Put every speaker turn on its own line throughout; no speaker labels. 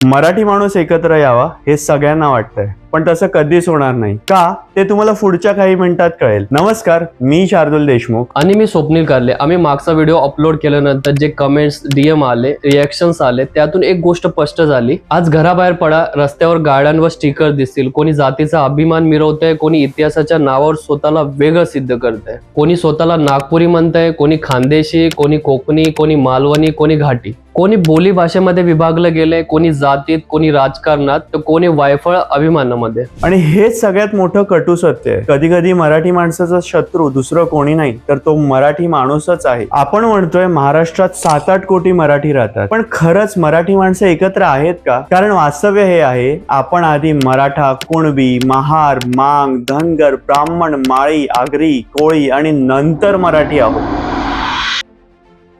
मराठी माणूस एकत्र यावा हे सगळ्यांना वाटतंय, पण तसं कधीच होणार नाही का ते तुम्हाला पुढच्या काही मिनिटात कळेल. नमस्कार, मी शार्दुल देशमुख
आणि मी स्वप्नील कारले. आम्ही मागचा व्हिडिओ अपलोड केल्यानंतर जे कमेंट्स, डीएम आले, रिएक्शन्स आले, त्यातून एक गोष्ट स्पष्ट झाली. आज घराबाहेर पडा, रस्त्यावर गाड्यांवर स्टिकर दिसतील. कोणी जातीचा अभिमान मिरवतंय, कोणी इतिहासाच्या नावावर स्वतःला वेगळं सिद्ध करतंय, कोणी स्वतःला नागपुरी म्हणतंय, कोणी खानदेशी, कोणी कोकणी, कोणी मालवणी, कोणी घाटी, कोणी बोली भाषेमध्ये विभागलं गेलंय, कोणी जातीत, कोणी राजकारणात, तर कोणी वायफळ अभिमानामध्ये.
आणि हेच सगळ्यात मोठं कटू सत्य आहे. कधी कधी मराठी माणसाचा शत्रू दुसरं कोणी नाही तर तो मराठी माणूसच आहे. आपण म्हणतोय महाराष्ट्रात 7-8 कोटी मराठी राहतात, पण खरंच मराठी माणसं एकत्र आहेत का? कारण वास्तव्य हे आहे, आपण आधी मराठा, कुणबी, महार, मांग, धनगर, ब्राह्मण, माळी, आगरी, कोळी आणि नंतर मराठी आहोत.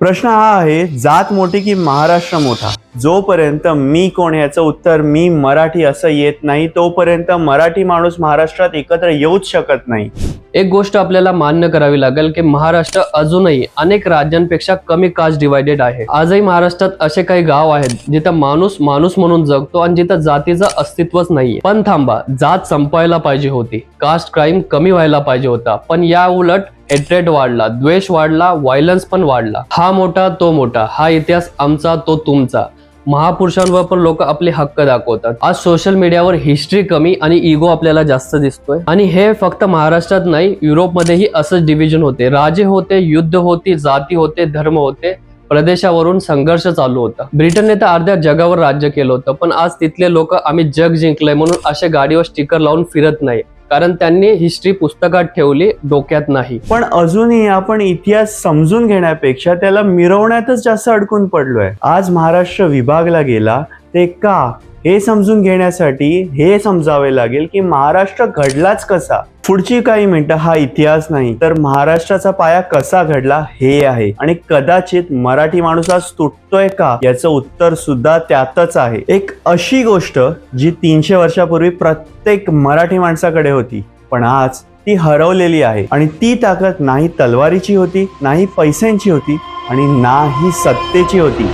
प्रश्न हा आहे, जात मोठी की महाराष्ट्र मोठा? जोपर्यंत मी कोण याचं उत्तर मी मराठी असं येत नाही तोपर्यंत मराठी माणूस महाराष्ट्रात एकत्र येऊच शकत नाही.
एक गोष्ट आपल्याला मान्य करावी लागेल की महाराष्ट्र अजूनही अनेक राज्यांपेक्षा कमी कास्ट डिवायडेड आहे. आजही महाराष्ट्रात असे काही गाव आहेत जिथं माणूस माणूस म्हणून जगतो आणि जिथं जातीचं अस्तित्वच नाहीये. पण थांबा, जात संपायला पाहिजे होती, कास्ट क्राईम कमी व्हायला पाहिजे होता, पण या उलट हेट्रेड वाढला, द्वेष वाढला, व्हायलन्स पण वाढला. हा मोठा तो मोठा, हा इतिहास आमचा तो तुमचा. महापुरुषांवर पण लोक आपले हक्क दाखवतात. आज सोशल मीडियावर हिस्ट्री कमी आणि इगो आपल्याला जास्त दिसतोय. आणि हे फक्त महाराष्ट्रात नाही, युरोपमध्येही असंच डिव्हिजन होते. राजे होते, युद्ध होती, जाती होते, धर्म होते, प्रदेशावरून संघर्ष चालू होता. ब्रिटनने तर अर्ध्या जगावर राज्य केलं होतं, पण आज तिथले लोक आम्ही जग जिंकलंय म्हणून अशा गाडीवर स्टिकर लावून फिरत नाही, कारण त्यांनी हिस्ट्री पुस्तकात ठेवली, डोक्यात नाही.
पण अजूनही आपण इतिहास समजून घेण्यापेक्षा त्याला मिरवण्यातच जास्त अडकून पडलोय. आज महाराष्ट्र विभागला गेला ते का हे समजून घेण्यासाठी हे समजावे लागेल की महाराष्ट्र घडलाच कसा. पुढची काही मिनिटं हा इतिहास नाही तर महाराष्ट्राचा पाया कसा घडला हे आहे. आणि कदाचित मराठी माणूस आज तुटतोय का याचं उत्तर सुद्धा त्यातच आहे. एक अशी गोष्ट जी 300 वर्षापूर्वी प्रत्येक मराठी माणसाकडे होती, पण आज ती हरवलेली आहे. आणि ती ताकद नाही तलवारीची होती, नाही पैशांची होती आणि नाही सत्तेची होती.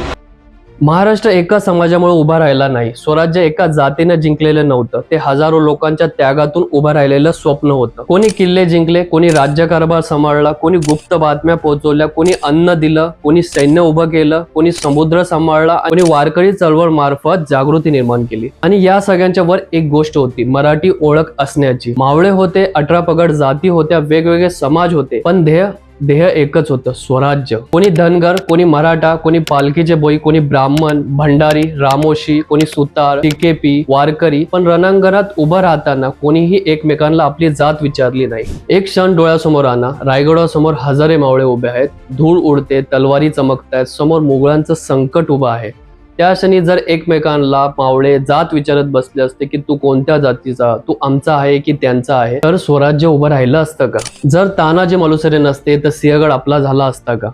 महाराष्ट्र एका समाजामुळे उभा राहिला नाही. स्वराज्य एका जातीने जिंकलेलं नव्हतं, ते हजारो लोकांच्या त्यागातून उभं राहिलेलं स्वप्न होतं. कोणी किल्ले जिंकले, कोणी राज्यकारभार सांभाळला, कोणी गुप्त बातम्या पोहोचवल्या, कोणी अन्न दिलं, कोणी सैन्य उभं केलं, कोणी समुद्र सांभाळला, कोणी वारकरी चळवळ मार्फत जागृती निर्माण केली. आणि या सगळ्यांच्या वर एक गोष्ट होती, मराठी ओळख असण्याची. मावळे होते, 18 पगड जाती होत्या, वेगवेगळे समाज होते, पण ध्येय एकच होतं, स्वराज्य. कोणी धनगर, कोणी मराठा, कोणी पालखीचे बोई, कोणी ब्राह्मण, भंडारी, रामोशी, कोणी सुतार, टिकेपी, वारकरी, पण रणांगणात उभं राहताना कोणीही एकमेकांना आपली जात विचारली नाही. एक क्षण डोळ्यासमोर आणा, रायगडासमोर हजारे मावळे उभे आहेत, धूळ उडते, तलवारी चमकतायत, समोर मुघलांचं संकट उभं आहे. त्या क्षणी जर एकमेकांना मावळे जात विचारत बसले असते की तू कोणत्या जातीचा, तू आमचा आहे की त्यांचा आहे, तर स्वराज्य उभं राहिलं असतं का? जर तानाजी मालुसरे नसते तर सिंहगड आपला झाला असता का?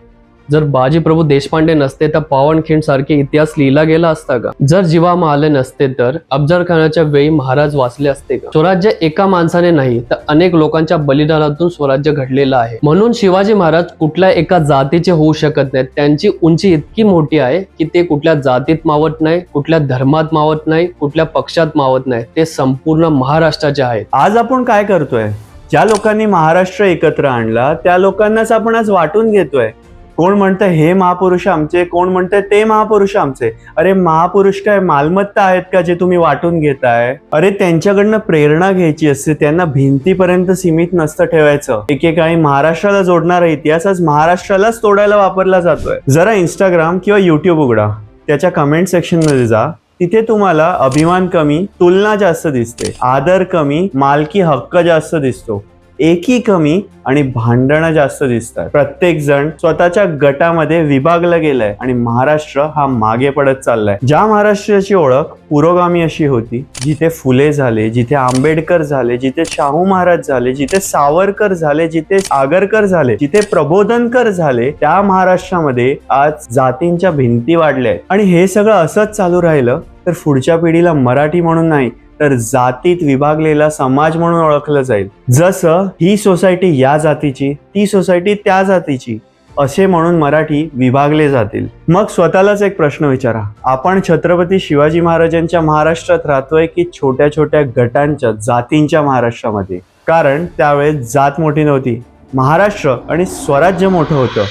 जर बाजीप्रभू देशपांडे नसते तर पावनखिंड सारखे इतिहास लिहिला गेला असता का? जर जीवा महाले नसते तर अफजल खानाच्या वेळी महाराज वाचले असते का? स्वराज्य एका माणसाने नाही तर अनेक लोकांच्या बलिदानातून स्वराज्य घडलेलं आहे. म्हणून शिवाजी महाराज कुठल्या एका जातीचे होऊ शकत नाहीत. त्यांची उंची इतकी मोठी आहे की ते कुठल्या जातीत मावत नाही, कुठल्या धर्मात मावत नाही, कुठल्या पक्षात मावत नाही. ते संपूर्ण महाराष्ट्राचे आहेत.
आज आपण काय करतोय? ज्या लोकांनी महाराष्ट्र एकत्र आणला त्या लोकांनाच आपण आज वाटून घेतोय. कोण म्हणतं हे महापुरुष आमचे, कोण म्हणतं ते महापुरुष आमचे. अरे महापुरुष काय मालमत्ता आहेत का जे तुम्ही वाटून घेताय? अरे त्यांच्याकडनं प्रेरणा घ्यायची असते, त्यांना भिंतीपर्यंत सीमित नसतं ठेवायचं. एकेकाळी महाराष्ट्राला जोडणारा इतिहास आज महाराष्ट्रालाच तोडायला वापरला जातोय. जरा इंस्टाग्राम किंवा युट्यूब उघडा, त्याच्या कमेंट सेक्शन मध्ये जा, तिथे तुम्हाला अभिमान कमी, तुलना जास्त दिसते, आदर कमी, मालकी हक्क जास्त दिसतो, एकी कमी आणि भांडणं जास्त दिसतात. प्रत्येक जण स्वतःच्या गटामध्ये विभागला गेलाय आणि महाराष्ट्र हा मागे पडत चाललाय. ज्या महाराष्ट्राची ओळख पुरोगामी अशी होती, जिथे फुले झाले, जिथे आंबेडकर झाले, जिथे शाहू महाराज झाले, जिथे सावरकर झाले, जिथे आगरकर झाले, जिथे प्रबोधनकर झाले, त्या महाराष्ट्रामध्ये आज जातींच्या भिंती वाढल्या. आणि हे सगळं असंच चालू राहिलं तर पुढच्या पिढीला मराठी म्हणून नाही तर जातीत विभागलेला समाज म्हणून ओळखलं जाईल. जसं ही सोसायटी या जातीची, ती सोसायटी त्या जातीची, असे म्हणून मराठी विभागले जातील. मग स्वतःलाच एक प्रश्न विचारा, आपण छत्रपती शिवाजी महाराजांच्या महाराष्ट्रात राहतोय की छोट्या छोट्या गटांच्या जातींच्या महाराष्ट्रामध्ये? कारण त्यावेळेस जात मोठी नव्हती, महाराष्ट्र आणि स्वराज्य मोठं होतं.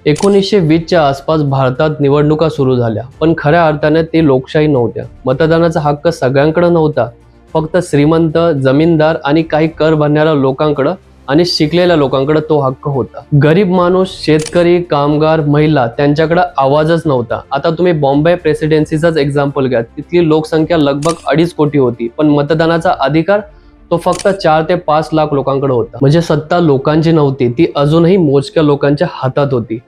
1920च्या आसपास भारतात निवडणुका सुरू झाल्या, पण खऱ्या अर्थाने ते लोकशाही नव्हत्या. मतदानाचा हक्क सगळ्यांकडे नव्हता, फक्त श्रीमंत, जमीनदार आणि काही कर भरणाऱ्या लोकांकडं आणि शिकलेल्या लोकांकडे तो हक्क होता. गरीब माणूस, शेतकरी, कामगार, महिला त्यांच्याकडे आवाजच नव्हता. आता तुम्ही बॉम्बे प्रेसिडेन्सीचाच एक्झाम्पल घ्या. तिथली लोकसंख्या लगभग 2.5 कोटी होती, पण मतदानाचा अधिकार तो फक्त 4 ते 5 लाख लोकांकडे होता. म्हणजे सत्ता लोकांची नव्हती, ती अजूनही मोजक्या लोकांच्या हातात होती.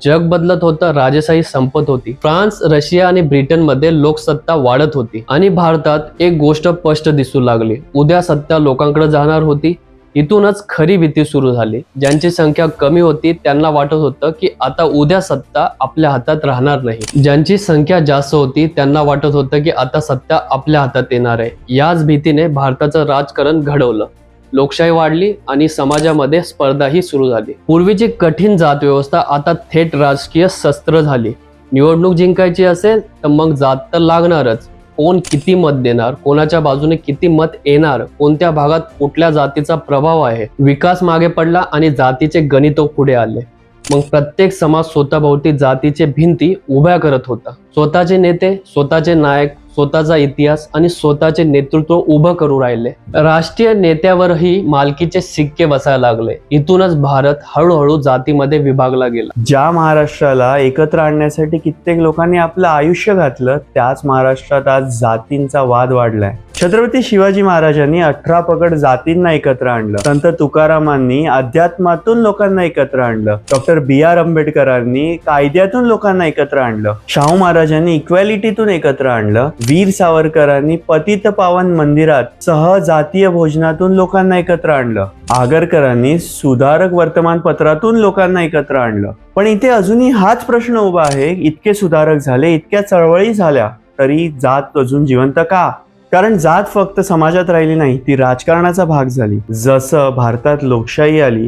जग बदलत होतं, राजेशाही संपत होती. फ्रान्स, रशिया आणि ब्रिटनमध्ये लोकसत्ता वाढत होती आणि भारतात एक गोष्ट स्पष्ट दिसू लागली, उद्या सत्ता लोकांकडे जाणार होती. इथूनच खरी भीती सुरू झाली. ज्यांची संख्या कमी होती त्यांना वाटत होतं की आता उद्या सत्ता आपल्या हातात राहणार नाही. ज्यांची संख्या जास्त होती त्यांना वाटत होतं की आता सत्ता आपल्या हातात येणार आहे. याच भीतीने भारताचं राजकारण घडवलं. लोकशाही वाढली आणि समाजामध्ये स्पर्धाही सुरू झाली. पूर्वीची कठीण जात व्यवस्था आता थेट राजकीय शस्त्र झाली. निवडणूक जिंकायची असेल तर मग जात तर लागणारच. कोण किती मत देणार, कोणाच्या बाजूने किती मत येणार, कोणत्या भागात कुठल्या जातीचा प्रभाव आहे, विकास मागे पडला आणि जातीचे गणित पुढे आले. मग प्रत्येक समाज स्वतःभोवती जातीचे भिंती उभ्या करत होता. स्वतःचे नेते, स्वतःचे नायक, स्वतःचा इतिहास आणि स्वतःचे नेतृत्व उभं करू राहिले. राष्ट्रीय नेत्यावरही मालकीचे सिक्के बसायला लागले. इथूनच भारत हळूहळू जातीमध्ये विभागला गेला.
ज्या महाराष्ट्राला एकत्र आणण्यासाठी कित्येक लोकांनी आपलं आयुष्य घातलं, त्याच महाराष्ट्रात आज जातींचा वाद वाढलाय. छत्रपती शिवाजी महाराजांनी 18 पगड जातींना एकत्र आणलं. संत तुकारामांनी अध्यात्मातून लोकांना एकत्र आणलं. Doctor B.R. आंबेडकरांनी कायद्यातून लोकांना एकत्र आणलं. शाहू महाराजांनी इक्वॅलिटीतून एकत्र आणलं. वीर सावरकरांनी पतित पावन मंदिरात सहजातीय भोजनातून लोकांना एकत्र आणलं. आगरकरांनी सुधारक वर्तमानपत्रातून लोकांना एकत्र आणलं. पण इथे अजूनही हाच प्रश्न उभा आहे, इतके सुधारक झाले, इतक्या चळवळी झाल्या, तरी जात अजून जिवंत का? कारण जात फक्त समाजात राहिली नाही, ती राजकारणाचा भाग झाली. जसं भारतात लोकशाही आली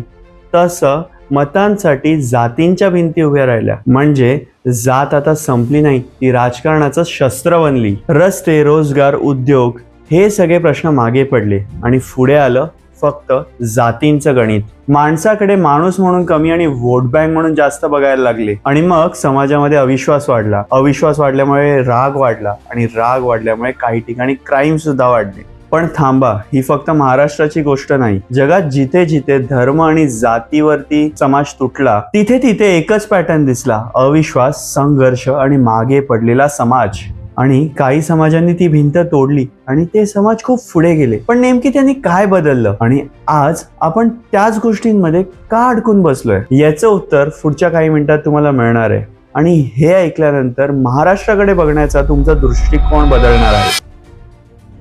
तसं मतांसाठी जातींच्या भिंती उभ्या राहिल्या. म्हणजे जात आता संपली नाही, ती राजकारणाचं शस्त्र बनली. रस्ते, रोजगार, उद्योग हे सगळे प्रश्न मागे पडले आणि पुढे आलं फक्त जातींचं गणित. माणसाकडे माणूस म्हणून कमी आणि वोट बँक म्हणून जास्त बघायला लागले आणि मग समाजामध्ये अविश्वास वाढला. अविश्वास वाढल्यामुळे राग वाढला आणि राग वाढल्यामुळे काही ठिकाणी क्राईम सुद्धा वाढले. पण थांबा, ही फक्त महाराष्ट्राची गोष्ट नाही. जगात जिथे जिथे धर्म आणि जातीवरती समाज तुटला, तिथे तिथे एकच पॅटर्न दिसला, अविश्वास, संघर्ष आणि मागे पडलेला समाज. आणि काही समाजांनी ती भिंत तोडली आणि ते समाज खूप पुढे गेले. पण नेमकी त्यांनी काय बदललं आणि आज आपण त्याच गोष्टींमध्ये का अडकून बसलोय, याचं उत्तर पुढच्या काही मिनिटात तुम्हाला मिळणार आहे. आणि हे ऐकल्यानंतर महाराष्ट्राकडे बघण्याचा तुमचा दृष्टिकोन बदलणार आहे.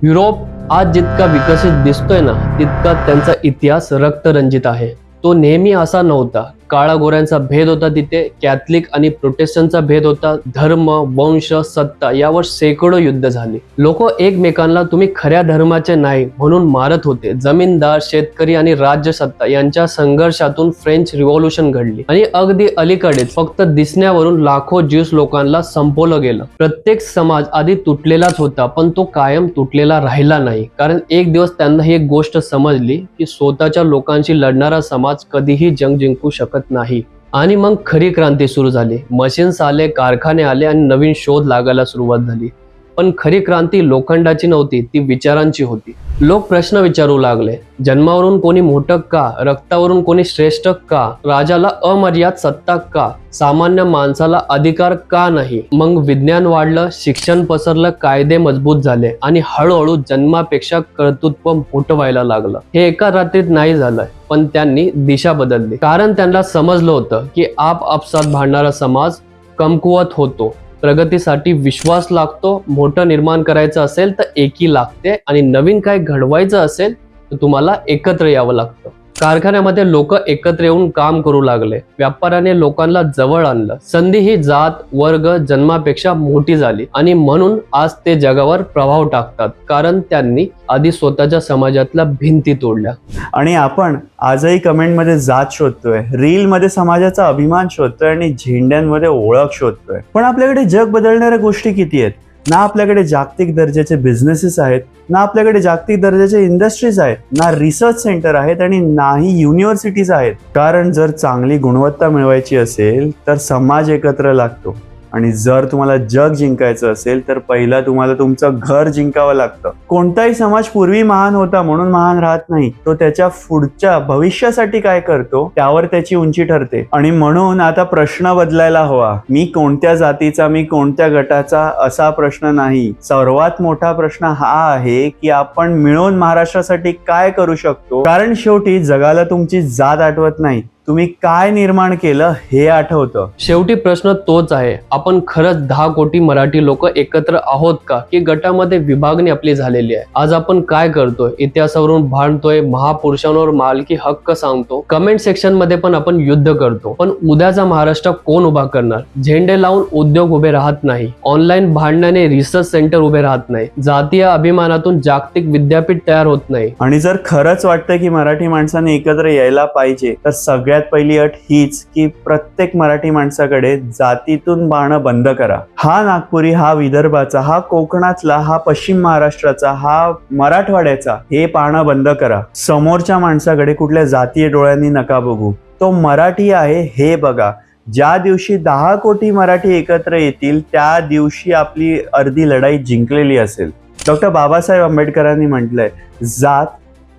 युरोप आज जितका विकसित दिसतोय ना, तितका त्यांचा इतिहास रक्तरंजित आहे. तो नेहमी असा नव्हता. काळा गोऱ्यांचा भेद होता तिथे, कॅथलिक आणि प्रोटेस्टंटचा भेद होता. धर्म, वंश, सत्ता यावर शेकडो युद्ध झाली. लोक एकमेकांना तुम्ही खऱ्या धर्माचे नाही म्हणून मारत होते. जमीनदार, शेतकरी आणि राज्यसत्ता यांच्या संघर्षातून फ्रेंच रिव्हॉल्युशन घडली आणि अगदी अलीकडेच फक्त दिसण्यावरून लाखो ज्यूस लोकांना संपवलं गेलं. प्रत्येक समाज आधी तुटलेलाच होता, पण तो कायम तुटलेला राहिला नाही. कारण एक दिवस त्यांना ही एक गोष्ट समजली की स्वतःच्या लोकांशी लढणारा समाज कधीही जंग जिंकू शकत नाही. आणि मग खरी क्रांती सुरू झाली. मशीन्स आले, कारखाने आले आणि नवीन शोध लागायला सुरुवात झाली. पण खरी क्रांती लोखंडाची नव्हती, ती विचारांची होती. लोक प्रश्न विचारू लागले, जन्मावरून कोणी मोठं का, रक्तावरून कोणी श्रेष्ठ का, राजाला अमर्याद सत्ता का, सामान्य माणसाला अधिकार का नाही. मग विज्ञान वाढलं, शिक्षण पसरलं, कायदे मजबूत झाले आणि हळूहळू जन्मापेक्षा कर्तृत्व मोठं व्हायला लागलं. हे एका रात्रीत नाही झालं, पण त्यांनी दिशा बदलली. कारण त्यांना समजलं होतं की आपसात भांडणारा समाज कमकुवत होतो. प्रगतीसाठी विश्वास लागतो. मोठं निर्माण करायचं असेल तर एकी लागते आणि नवीन काय घडवायचं असेल तर तुम्हाला एकत्र यावं लागतं. कारखान्यामध्ये लोक एकत्र येऊन काम करू लागले. व्यापाराने लोकांना जवळ आणलं. संधी ही जात वर्ग जन्मापेक्षा मोठी झाली आणि म्हणून आज ते जगावर प्रभाव टाकतात, कारण त्यांनी आधी स्वतःच्या समाजातल्या भिंती तोडल्या.
आणि आपण आजही कमेंटमध्ये जात शोधतोय, रीलमध्ये समाजाचा अभिमान शोधतोय आणि झेंड्यांमध्ये ओळख शोधतोय. पण आपल्याकडे जग बदलणाऱ्या गोष्टी किती आहेत? ना आपल्याकडे जागतिक दर्जाचे बिझनेसेस आहेत, ना आपल्याकडे जागतिक दर्जाचे इंडस्ट्रीज आहेत, ना रिसर्च सेंटर आहेत आणि नाही युनिव्हर्सिटीज आहेत. कारण जर चांगली गुणवत्ता मिळवायची असेल तर समाज एकत्र लागतो, आणि जर तुम्हाला जग जिंकायचं असेल तर पहिला तुम्हाला तुमचं घर जिंकावं लागतं. कोणताही समाज पूर्वी महान होता म्हणून महान राहत नाही, तो त्याच्या पुढच्या भविष्यासाठी काय करतो त्यावर त्याची उंची ठरते. आणि म्हणून आता प्रश्न बदलायला हवा. मी कोणत्या जातीचा, मी कोणत्या गटाचा असा प्रश्न नाही. सर्वात मोठा प्रश्न हा आहे की आपण मिळून महाराष्ट्रासाठी काय करू शकतो. कारण शेवटी जगाला तुमची जात आठवत नाही, तुम्ही काय निर्माण केलं हे आठवतं.
शेवटी प्रश्न तोच आहे, आपण खरंच 10 कोटी मराठी लोक एकत्र आहोत का, की गटामध्ये विभागणी आपली झालेली आहे? आज आपण काय करतोय? इतिहासावरून भांडतोय, महापुरुषांवर मालकी हक्क सांगतो, कमेंट सेक्शन मध्ये पण आपण युद्ध करतो. पण उद्याचा महाराष्ट्र कोण उभा करणार? झेंडे लावून उद्योग उभे राहत नाही, ऑनलाईन भांडणाने रिसर्च सेंटर उभे राहत नाही, जातीय अभिमानातून जागतिक विद्यापीठ तयार होत नाही.
आणि जर खरंच वाटतं की मराठी माणसाने एकत्र यायला पाहिजे तर सगळ्यात पहिली अट हीच की प्रत्येक मराठी माणसाकडे जातीतून बाणं बंद करा. हा नागपुरी, हा विदर्भाचा, हा कोकणातला, हा पश्चिम महाराष्ट्राचा, हा मराठवाड्याचा, हे पाहणं बंद करा. समोरच्या माणसाकडे कुठल्या जातीय डोळ्यांनी नका बघू. तो मराठी आहे हे बघा. ज्या दिवशी 10 कोटी मराठी एकत्र येतील त्या दिवशी आपली अर्धी लढाई जिंकलेली असेल. डॉक्टर बाबासाहेब आंबेडकरांनी म्हटलंय, जात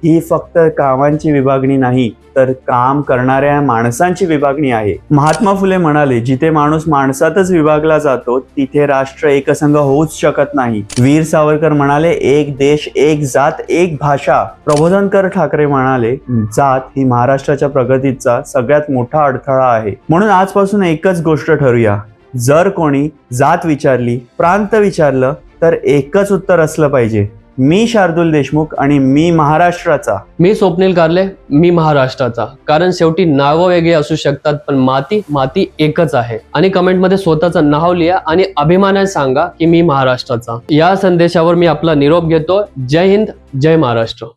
ही फक्त कामांची विभागणी नाही तर काम करणाऱ्या माणसांची विभागणी आहे. महात्मा फुले म्हणाले, जिथे माणूस माणसातच विभागला जातो तिथे राष्ट्र एकसंघ होऊच शकत नाही. वीर सावरकर म्हणाले, एक देश, एक जात, एक भाषा. प्रबोधनकर ठाकरे म्हणाले, जात ही महाराष्ट्राच्या प्रगतीचा सगळ्यात मोठा अडथळा आहे. म्हणून आजपासून एकच गोष्ट ठरूया, जर कोणी जात विचारली, प्रांत विचारलं तर एकच उत्तर असलं पाहिजे, मी शार्दूल देशमुख आणि मी महाराष्ट्राचा.
मी स्वप्नील कारले, मी महाराष्ट्राचा. कारण शेवटी नावं वेगळी असू शकतात पण माती एकच आहे. आणि कमेंटमध्ये स्वतःचं नाव लिहा आणि अभिमानाने सांगा की मी महाराष्ट्राचा. या संदेशावर मी आपला निरोप घेतो. जय हिंद, जय महाराष्ट्र.